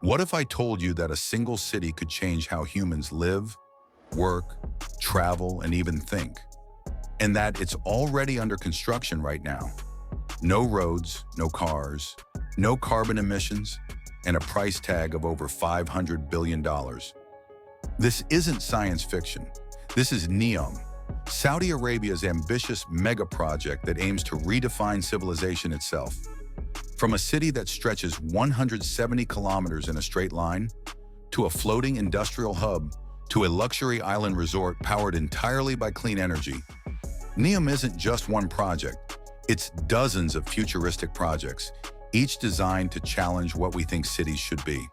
What if I told you that a single city could change how humans live, work, travel, and even think? And that it's already under construction right now. No roads, no cars, no carbon emissions, and a price tag of over $500 billion. This isn't science fiction. This is Neom, Saudi Arabia's ambitious mega project that aims to redefine civilization itself. From a city that stretches 170 kilometers in a straight line, to a floating industrial hub, to a luxury island resort powered entirely by clean energy, Neom isn't just one project. It's dozens of futuristic projects, each designed to challenge what we think cities should be.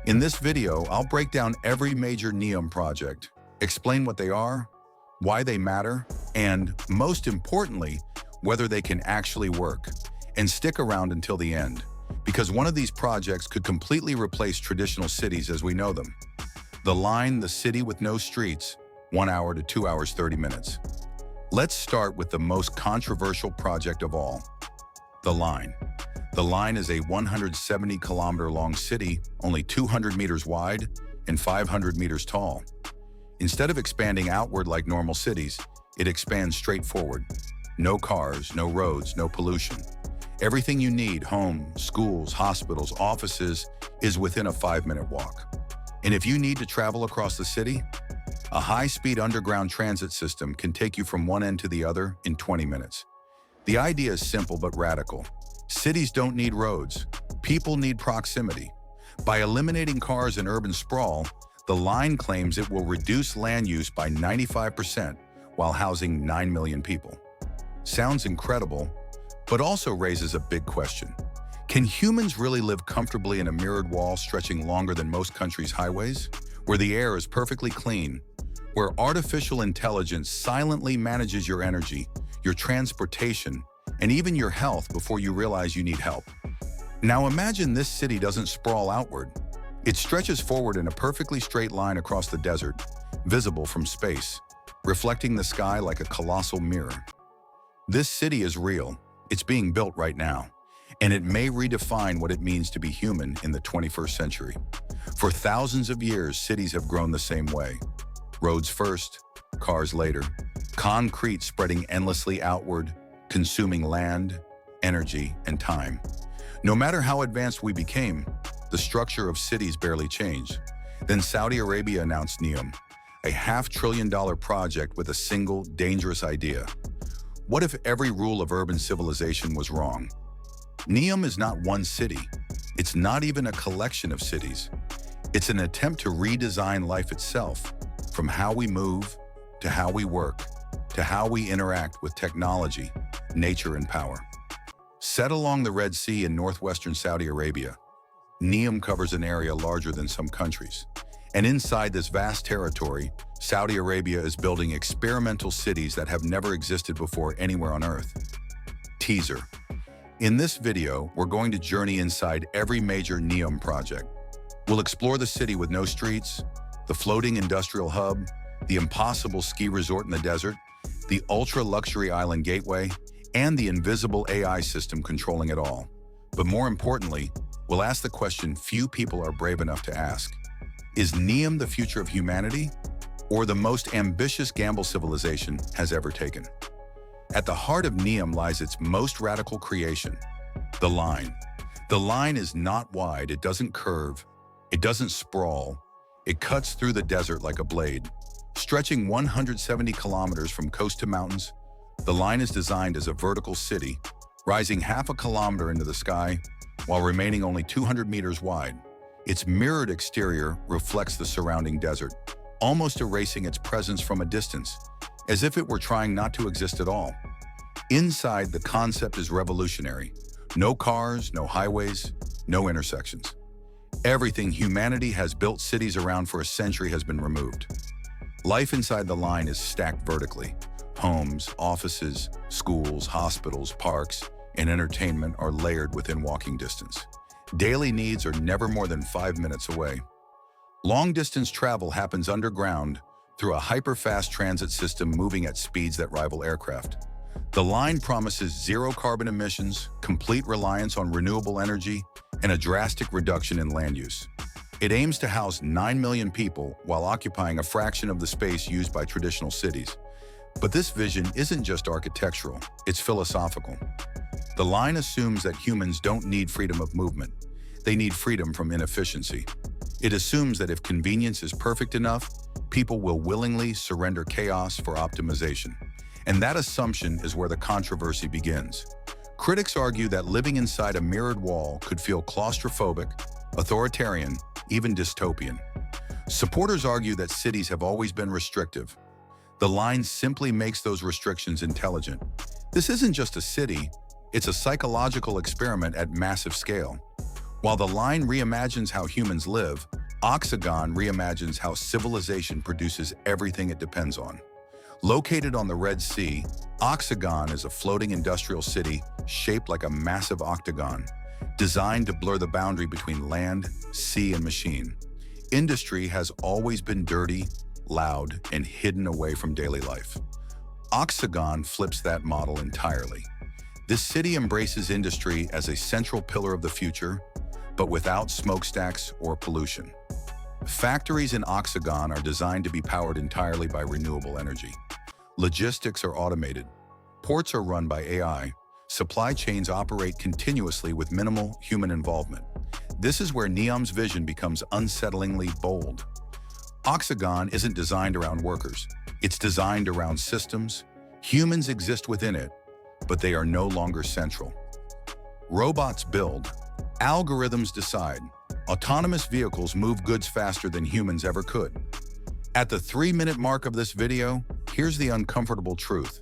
In this video, I'll break down every major Neom project, explain what they are, why they matter, and, most importantly, whether they can actually work. And stick around until the end, because one of these projects could completely replace traditional cities as we know them. The line, the city with no streets, 1 hour to 2 hours, 30 minutes. Let's start with the most controversial project of all, the line. The line is a 170-kilometer-long city, only 200 meters wide and 500 meters tall. Instead of expanding outward like normal cities, it expands straight forward. No cars, no roads, no pollution. Everything you need, homes, schools, hospitals, offices, is within a 5-minute walk. And if you need to travel across the city, a high-speed underground transit system can take you from one end to the other in 20 minutes. The idea is simple but radical. Cities don't need roads. People need proximity. By eliminating cars and urban sprawl, the line claims it will reduce land use by 95% while housing 9 million people. Sounds incredible, but also raises a big question. Can humans really live comfortably in a mirrored wall stretching longer than most countries' highways, where the air is perfectly clean, where artificial intelligence silently manages your energy, your transportation, and even your health before you realize you need help? Now imagine this city doesn't sprawl outward. It stretches forward in a perfectly straight line across the desert, visible from space, reflecting the sky like a colossal mirror. This city is real. It's being built right now, and it may redefine what it means to be human in the 21st century. For thousands of years, cities have grown the same way. Roads first, cars later, concrete spreading endlessly outward, consuming land, energy, and time. No matter how advanced we became, the structure of cities barely changed. Then Saudi Arabia announced Neom, a $500 billion project with a single, dangerous idea. What if every rule of urban civilization was wrong? Neom is not one city. It's not even a collection of cities. It's an attempt to redesign life itself, from how we move, to how we work, to how we interact with technology, nature, and power. Set along the Red Sea in northwestern Saudi Arabia, Neom covers an area larger than some countries. And inside this vast territory, Saudi Arabia is building experimental cities that have never existed before anywhere on Earth. Teaser. In this video, we're going to journey inside every major Neom project. We'll explore the city with no streets, the floating industrial hub, the impossible ski resort in the desert, the ultra-luxury island gateway, and the invisible AI system controlling it all. But more importantly, we'll ask the question few people are brave enough to ask. Is Neom the future of humanity, or the most ambitious gamble civilization has ever taken? At the heart of Neom lies its most radical creation, the line. The line is not wide, it doesn't curve, it doesn't sprawl, it cuts through the desert like a blade. Stretching 170 kilometers from coast to mountains, the line is designed as a vertical city, rising half a kilometer into the sky, while remaining only 200 meters wide. Its mirrored exterior reflects the surrounding desert, almost erasing its presence from a distance, as if it were trying not to exist at all. Inside, the concept is revolutionary. No cars, no highways, no intersections. Everything humanity has built cities around for a century has been removed. Life inside the line is stacked vertically. Homes, offices, schools, hospitals, parks, and entertainment are layered within walking distance. Daily needs are never more than 5 minutes away. Long-distance travel happens underground through a hyper-fast transit system moving at speeds that rival aircraft. The line promises zero carbon emissions, complete reliance on renewable energy, and a drastic reduction in land use. It aims to house 9 million people while occupying a fraction of the space used by traditional cities. But this vision isn't just architectural, it's philosophical. The line assumes that humans don't need freedom of movement. They need freedom from inefficiency. It assumes that if convenience is perfect enough, people will willingly surrender chaos for optimization. And that assumption is where the controversy begins. Critics argue that living inside a mirrored wall could feel claustrophobic, authoritarian, even dystopian. Supporters argue that cities have always been restrictive. The line simply makes those restrictions intelligent. This isn't just a city, it's a psychological experiment at massive scale. While the line reimagines how humans live, Oxagon reimagines how civilization produces everything it depends on. Located on the Red Sea, Oxagon is a floating industrial city shaped like a massive octagon, designed to blur the boundary between land, sea, and machine. Industry has always been dirty, loud, and hidden away from daily life. Oxagon flips that model entirely. This city embraces industry as a central pillar of the future, but without smokestacks or pollution. Factories in Oxagon are designed to be powered entirely by renewable energy. Logistics are automated. Ports are run by AI. Supply chains operate continuously with minimal human involvement. This is where Neom's vision becomes unsettlingly bold. Oxagon isn't designed around workers. It's designed around systems. Humans exist within it, but they are no longer central. Robots build. Algorithms decide. Autonomous vehicles move goods faster than humans ever could. At the 3-minute mark of this video, here's the uncomfortable truth.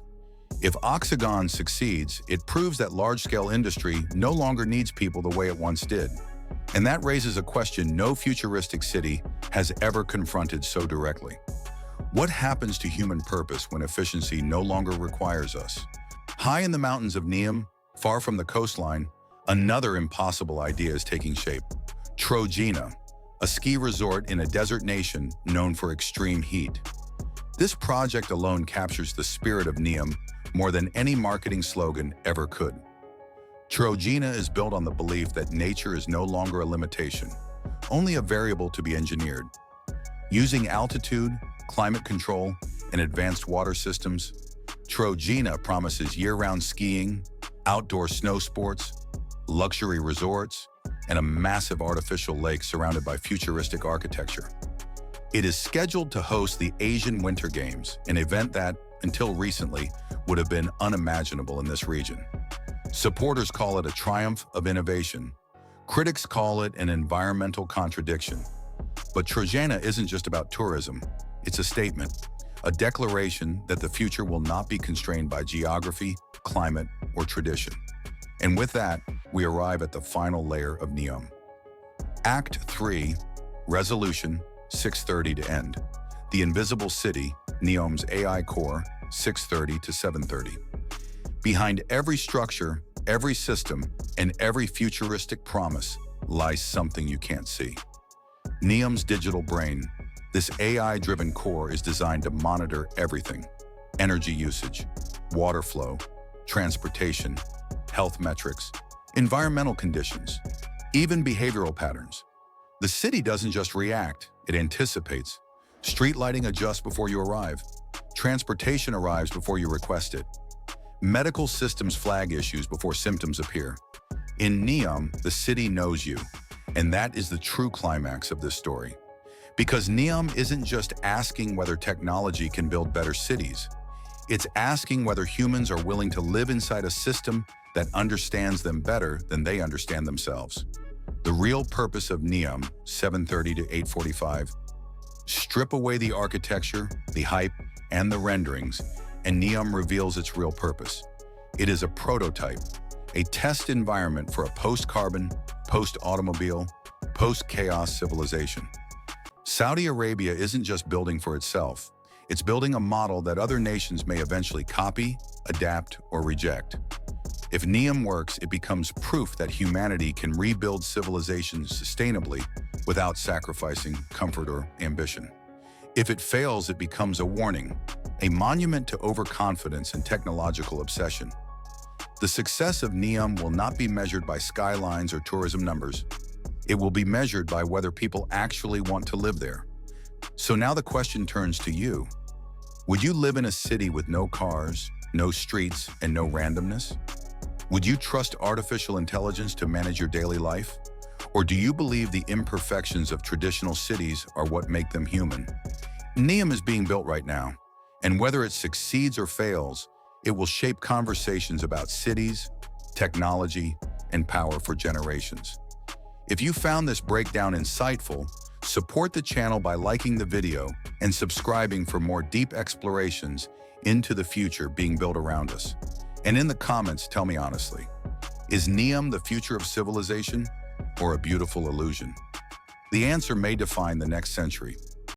If Oxagon succeeds, it proves that large-scale industry no longer needs people the way it once did. And that raises a question no futuristic city has ever confronted so directly. What happens to human purpose when efficiency no longer requires us? High in the mountains of Neom, far from the coastline, another impossible idea is taking shape. Trojena, a ski resort in a desert nation known for extreme heat. This project alone captures the spirit of Neom more than any marketing slogan ever could. Trojena is built on the belief that nature is no longer a limitation, only a variable to be engineered. Using altitude, climate control, and advanced water systems, Trojena promises year-round skiing, outdoor snow sports, luxury resorts, and a massive artificial lake surrounded by futuristic architecture. It is scheduled to host the Asian Winter Games, an event that, until recently, would have been unimaginable in this region. Supporters call it a triumph of innovation. Critics call it an environmental contradiction. But Trojena isn't just about tourism. It's a statement, a declaration that the future will not be constrained by geography, climate, or tradition. And with that, we arrive at the final layer of Neom. Act 3, Resolution, 6:30 to end. The Invisible City, Neom's AI core, 6:30 to 7:30. Behind every structure, every system, and every futuristic promise lies something you can't see. Neom's digital brain, this AI-driven core, is designed to monitor everything: energy usage, water flow, transportation, health metrics, environmental conditions, even behavioral patterns. The city doesn't just react, it anticipates. Street lighting adjusts before you arrive. Transportation arrives before you request it. Medical systems flag issues before symptoms appear. In Neom, the city knows you, and that is the true climax of this story. Because Neom isn't just asking whether technology can build better cities. It's asking whether humans are willing to live inside a system that understands them better than they understand themselves. The real purpose of Neom, 7:30 to 8:45, strip away the architecture, the hype, and the renderings, and Neom reveals its real purpose. It is a prototype, a test environment for a post-carbon, post-automobile, post-chaos civilization. Saudi Arabia isn't just building for itself. It's building a model that other nations may eventually copy, adapt, or reject. If Neom works, it becomes proof that humanity can rebuild civilizations sustainably without sacrificing comfort or ambition. If it fails, it becomes a warning, a monument to overconfidence and technological obsession. The success of Neom will not be measured by skylines or tourism numbers. It will be measured by whether people actually want to live there. So now the question turns to you. Would you live in a city with no cars, no streets, and no randomness? Would you trust artificial intelligence to manage your daily life? Or do you believe the imperfections of traditional cities are what make them human? Neom is being built right now, and whether it succeeds or fails, it will shape conversations about cities, technology, and power for generations. If you found this breakdown insightful, support the channel by liking the video and subscribing for more deep explorations into the future being built around us. And in the comments, tell me honestly, is Neom the future of civilization or a beautiful illusion? The answer may define the next century.